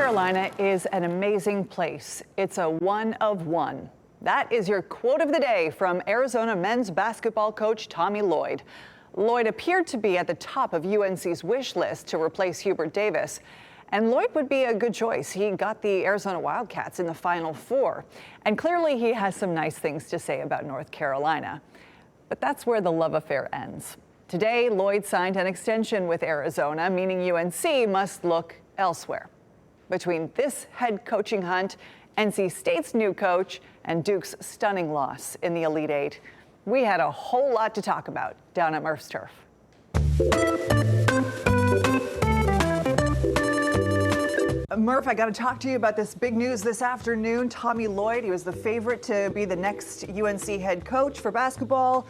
Carolina is an amazing place. It's a one of one. That is your quote of the day from Arizona men's basketball coach Tommy Lloyd. Lloyd appeared to be at the top of UNC's wish list to replace Hubert Davis. And Lloyd would be a good choice. He got the Arizona Wildcats in the Final Four. And clearly he has some nice things to say about North Carolina. But that's where the love affair ends. Today, Lloyd signed an extension with Arizona, meaning UNC must look elsewhere. Between this head coaching hunt, NC State's new coach, and Duke's stunning loss in the Elite Eight, we had a whole lot to talk about down at Murph's Turf. Murph, I got to talk to you about this big news this afternoon. Tommy Lloyd, he was the favorite to be the next UNC head coach for basketball.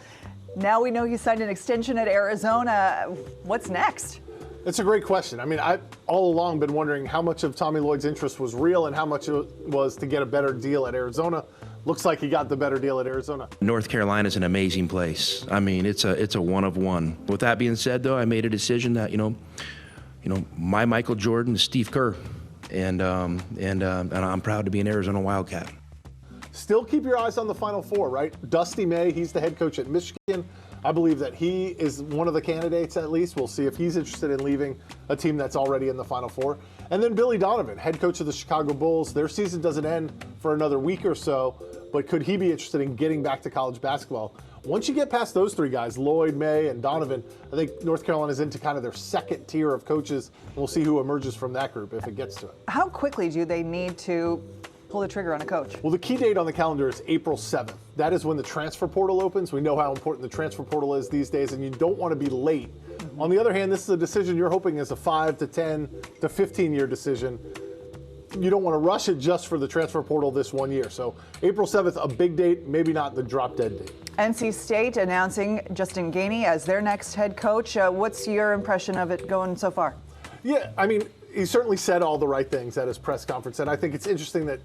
Now we know he signed an extension at Arizona. What's next? It's a great question. I mean, I've all along been wondering how much of Tommy Lloyd's interest was real and how much it was to get a better deal at Arizona. Looks like he got the better deal at Arizona. North Carolina is an amazing place. I mean, it's a one of one. With that being said, though, I made a decision that my Michael Jordan is Steve Kerr, and I'm proud to be an Arizona Wildcat. Still keep your eyes on the Final Four, right? Dusty May, he's the head coach at Michigan. I believe that he is one of the candidates at least. We'll see if he's interested in leaving a team that's already in the Final Four. And then Billy Donovan, head coach of the Chicago Bulls. Their season doesn't end for another week or so, but could he be interested in getting back to college basketball? Once you get past those three guys, Lloyd, May, and Donovan, I think North Carolina's into kind of their second tier of coaches. We'll see who emerges from that group if it gets to it. How quickly do they need to pull the trigger on a coach? Well, the key date on the calendar is April 7th. That is when the transfer portal opens. We know how important the transfer portal is these days, and you don't want to be late. Mm-hmm. On the other hand, this is a decision you're hoping is a 5 to 10 to 15-year decision. You don't want to rush it just for the transfer portal this 1 year. So April 7th, a big date, maybe not the drop-dead date. NC State announcing Justin Gainey as their next head coach. What's your impression of it going so far? Yeah, I mean, he certainly said all the right things at his press conference, and I think it's interesting that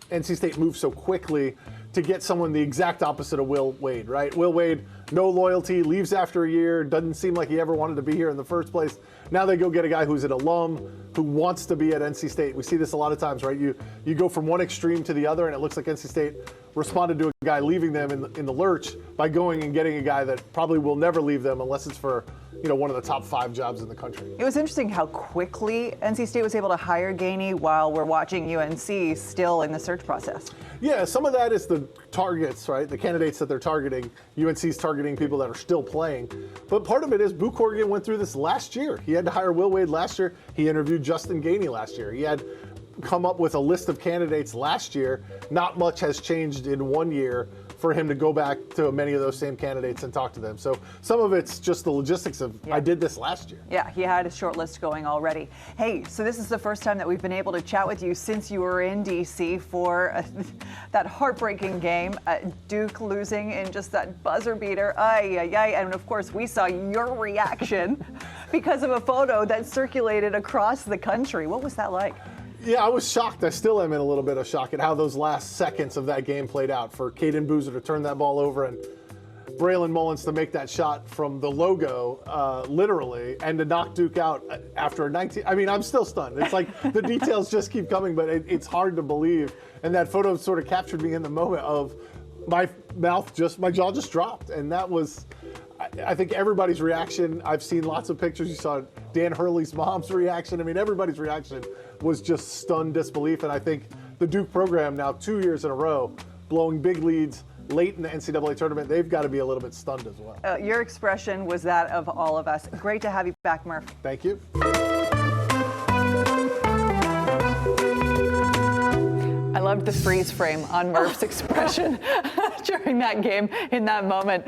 NC State moved so quickly to get someone the exact opposite of Will Wade, right? Will Wade, no loyalty, leaves after a year, doesn't seem like he ever wanted to be here in the first place. Now they go get a guy who's an alum, who wants to be at NC State. We see this a lot of times, right? You go from one extreme to the other, and it looks like NC State responded to a guy leaving them in the lurch by going and getting a guy that probably will never leave them unless it's for one of the top 5 jobs in the country. It was interesting how quickly NC State was able to hire Gainey while we're watching UNC still in the search process. Yeah, some of that is the targets, right? The candidates that they're targeting. UNC's targeting people that are still playing. But part of it is Boo Corrigan went through this last year. He had to hire Will Wade last year. He interviewed Justin Gainey last year. He had come up with a list of candidates last year. Not much has changed in 1 year for him to go back to many of those same candidates and talk to them. So some of it's just the logistics of, I did this last year. Yeah, he had a short list going already. Hey, so this is the first time that we've been able to chat with you since you were in D.C. for that heartbreaking game, Duke losing in just that buzzer beater. And of course, we saw your reaction because of a photo that circulated across the country. What was that like? Yeah, I was shocked. I still am in a little bit of shock at how those last seconds of that game played out. For Caden Boozer to turn that ball over and Braylon Mullins to make that shot from the logo, literally, and to knock Duke out after a 19. I mean, I'm still stunned. It's like the details just keep coming, but it's hard to believe. And that photo sort of captured me in the moment of my jaw just dropped. And that was, I think, everybody's reaction. I've seen lots of pictures. You saw Dan Hurley's mom's reaction. I mean, everybody's reaction was just stunned disbelief. And I think the Duke program now 2 years in a row, blowing big leads late in the NCAA tournament, they've got to be a little bit stunned as well. Your expression was that of all of us. Great to have you back, Murph. Thank you. I loved the freeze frame on Murph's expression during that game in that moment.